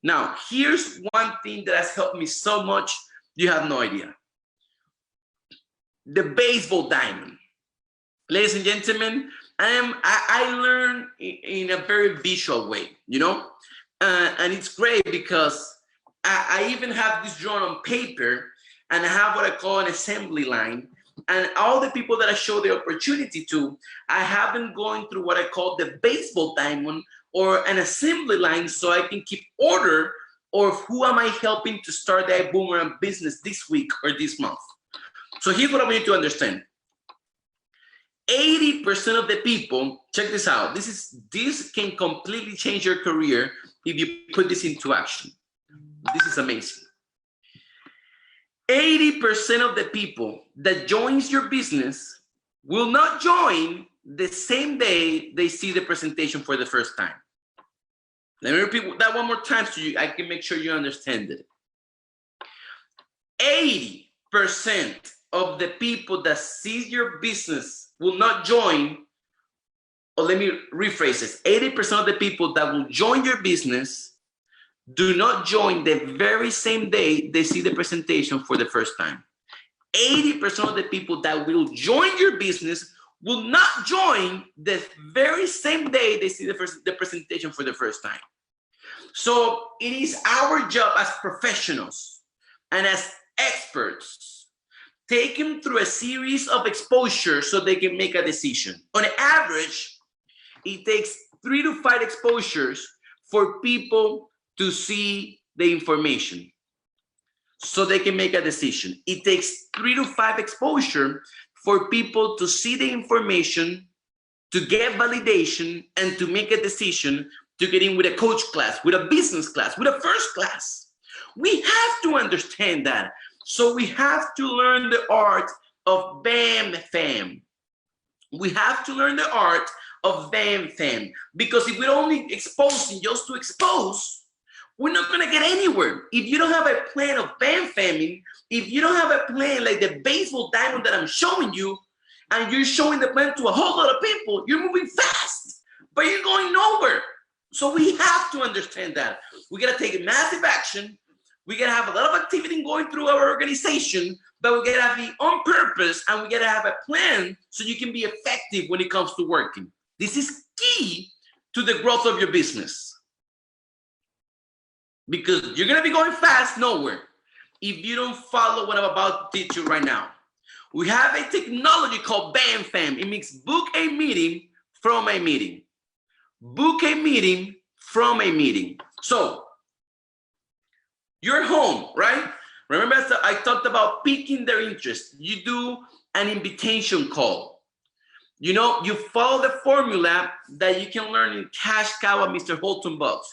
Now, here's one thing that has helped me so much, you have no idea. The baseball diamond. Ladies and gentlemen, I learn in a very visual way, you know? And it's great because I even have this drawn on paper, and I have what I call an assembly line. And all the people that I show the opportunity to, I have them going through what I call the baseball diamond or an assembly line, so I can keep order of who am I helping to start the iBuumerang business this week or this month. So here's what I want you to understand. 80% of the people, check this out. This can completely change your career if you put this into action. This is amazing. 80% of the people that joins your business will not join the same day they see the presentation for the first time. Let me repeat that one more time so I can make sure you understand it. 80% of the people that see your business will not join, or let me rephrase this. 80% of the people that will join your business do not join the very same day they see the presentation for the first time. 80% of the people that will join your business will not join the very same day they see the presentation for the first time. So it is our job as professionals and as experts, take them through a series of exposures so they can make a decision. On average, it takes 3 to 5 exposures for people to see the information so they can make a decision. It takes 3 to 5 exposure for people to see the information, to get validation, and to make a decision to get in with a coach class, with a business class, with a first class. We have to understand that. So we have to learn the art of BAM FAM. We have to learn the art of BAM FAM, because if we're only exposing just to expose, we're not going to get anywhere. If you don't have a plan of BAM FAMing, if you don't have a plan like the baseball diamond that I'm showing you, and you're showing the plan to a whole lot of people, you're moving fast, but you're going nowhere. So we have to understand that. We got to take massive action. We got to have a lot of activity going through our organization, but we got to be on purpose, and we got to have a plan so you can be effective when it comes to working. This is key to the growth of your business, because you're going to be going fast nowhere if you don't follow what I'm about to teach you right now. We have a technology called BAM FAM. It means book a meeting from a meeting. Book a meeting from a meeting. So you're home, right? Remember I talked about piquing their interest. You do an invitation call. You know, you follow the formula that you can learn in Cash Cow and Mr. Holton Bucks.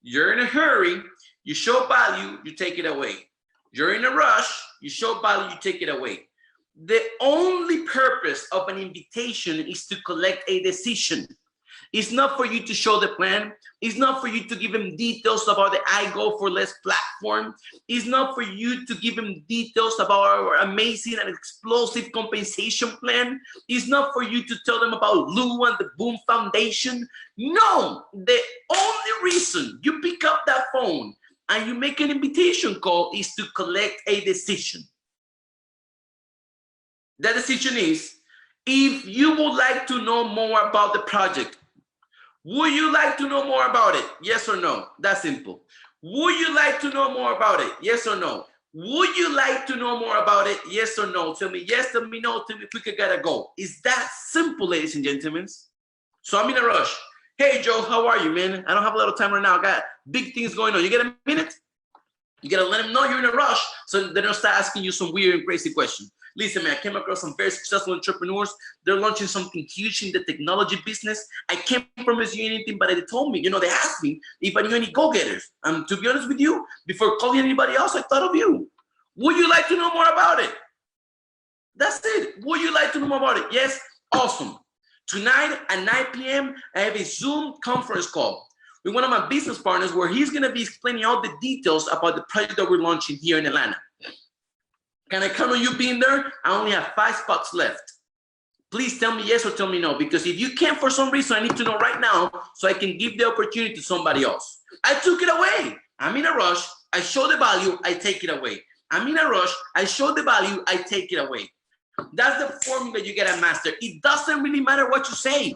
You're in a hurry, you show value, you take it away. You're in a rush, you show value, you take it away. The only purpose of an invitation is to collect a decision. It's not for you to show the plan. It's not for you to give them details about the I Go for Less platform. It's not for you to give them details about our amazing and explosive compensation plan. It's not for you to tell them about Lou and the Boom Foundation. No, the only reason you pick up that phone and you make an invitation call is to collect a decision. That decision is, if you would like to know more about the project, would you like to know more about it? Yes or no? That's simple. Would you like to know more about it? Yes or no? Would you like to know more about it? Yes or no? Tell me yes, tell me no, tell me quick, I gotta go. It's that simple, ladies and gentlemen. So I'm in a rush. Hey, Joe, how are you, man? I don't have a lot of time right now. I got big things going on. You get a minute? You gotta let them know you're in a rush so they don't start asking you some weird and crazy questions. Listen, man, I came across some very successful entrepreneurs. They're launching something huge in the technology business. I can't promise you anything, but they told me, you know, they asked me if I knew any go-getters. To be honest with you, before calling anybody else, I thought of you. Would you like to know more about it? That's it. Would you like to know more about it? Yes? Awesome. Tonight at 9 p.m., I have a Zoom conference call with one of my business partners where he's going to be explaining all the details about the project that we're launching here in Atlanta. Can I count on you being there? I only have 5 spots left. Please tell me yes or tell me no, because if you can't for some reason, I need to know right now so I can give the opportunity to somebody else. I took it away. I'm in a rush, I show the value, I take it away. I'm in a rush, I show the value, I take it away. That's the formula you gotta master. It doesn't really matter what you say.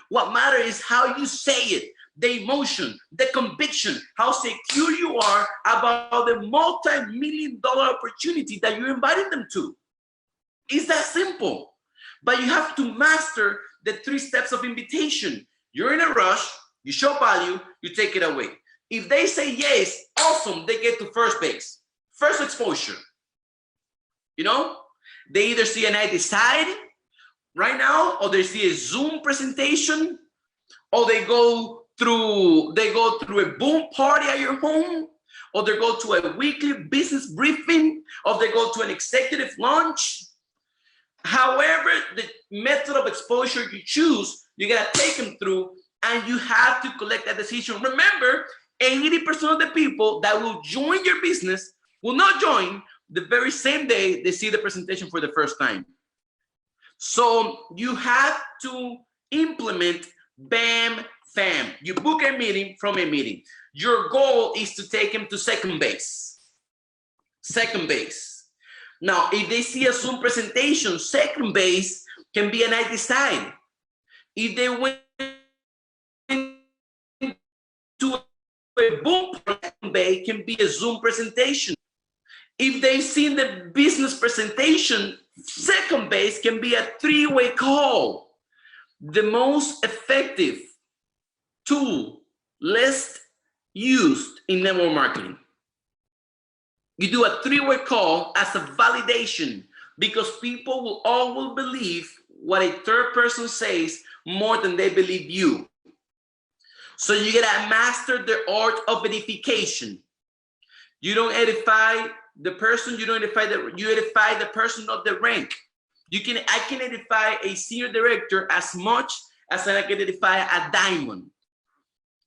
What matters is how you say it, the emotion, the conviction, how secure you are about the multi-million-dollar opportunity that you're inviting them to. It's that simple. But you have to master the 3 steps of invitation. You're in a rush, you show value, you take it away. If they say yes, awesome, they get to first base, first exposure. You know, they either see an I decide right now, or they see a Zoom presentation, or they go through a boom party at your home, or they go to a weekly business briefing, or they go to an executive lunch. However, the method of exposure you choose, you gotta take them through, and you have to collect that decision. Remember, 80% of the people that will join your business will not join the very same day they see the presentation for the first time. So you have to implement BAM, FAM. You book a meeting from a meeting. Your goal is to take them to second base. Second base. Now, if they see a Zoom presentation, second base can be an I decide. If they went to a boom, second base can be a Zoom presentation. If they've seen the business presentation, second base can be a 3-way call. The most effective tool, less used in network marketing. You do a 3-way call as a validation, because people will always believe what a third person says more than they believe you. So you gotta master the art of edification. You don't edify the person, you edify the person, not the rank. I can edify a senior director as much as I can edify a diamond.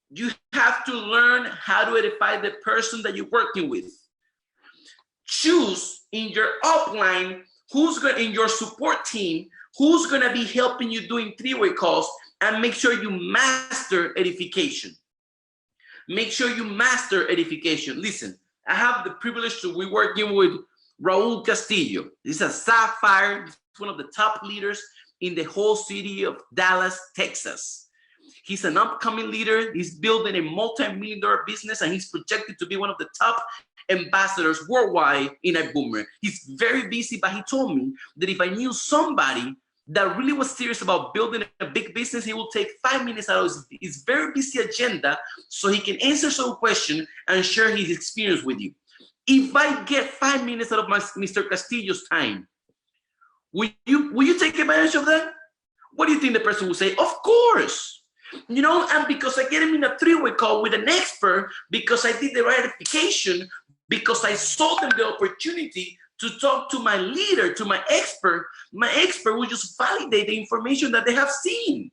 You have to learn how to edify the person that you're working with. Choose in your upline in your support team, who's gonna be helping you doing 3-way calls, and make sure you master edification. Make sure you master edification. Listen, I have the privilege to be working with Raul Castillo. He's a sapphire, he's one of the top leaders in the whole city of Dallas, Texas. He's an upcoming leader. He's building a multi-million-dollar business, and he's projected to be one of the top ambassadors worldwide in iBuumerang. He's very busy, but he told me that if I knew somebody that really was serious about building a big business, he will take 5 minutes out of his very busy agenda so he can answer some question and share his experience with you. If I get 5 minutes out of Mr. Castillo's time, will you take advantage of that? What do you think the person will say? Of course. You know, and because I get him in a 3-way call with an expert, because I did the right edification, because I sold them the opportunity to talk to my leader, to my expert will just validate the information that they have seen.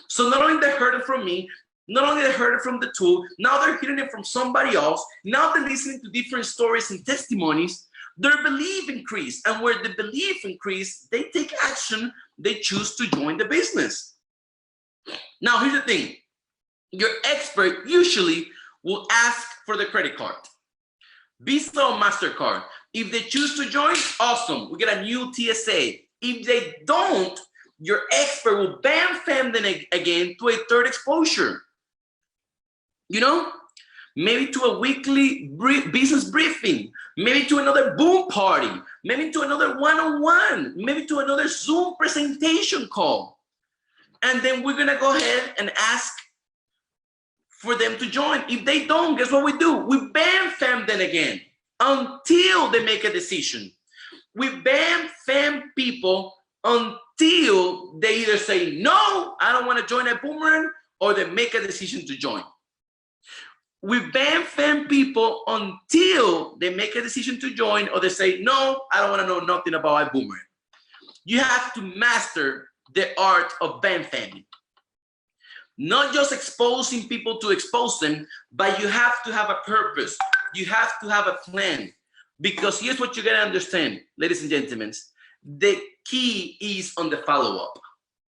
So not only they heard it from me, not only they heard it from the tool, now they're hearing it from somebody else, now they're listening to different stories and testimonies, their belief increased. And where the belief increased, they take action, they choose to join the business. Now, here's the thing. Your expert usually will ask for the credit card, Visa or MasterCard. If they choose to join, awesome. We get a new TSA. If they don't, your expert will bam-fam them again to a 3rd exposure. You know, maybe to a weekly business briefing, maybe to another boom party, maybe to another one-on-one, maybe to another Zoom presentation call. And then we're gonna go ahead and ask for them to join. If they don't, guess what we do? We bam-fam them again until they make a decision. We bam-fam people until they either say, no, I don't wanna join iBuumerang, or they make a decision to join. We bam-fam people until they make a decision to join, or they say, no, I don't wanna know nothing about iBuumerang. You have to master the art of bam-famming. Not just exposing people to expose them, but you have to have a purpose. You have to have a plan. Because here's what you gotta understand, ladies and gentlemen. The key is on the follow-up.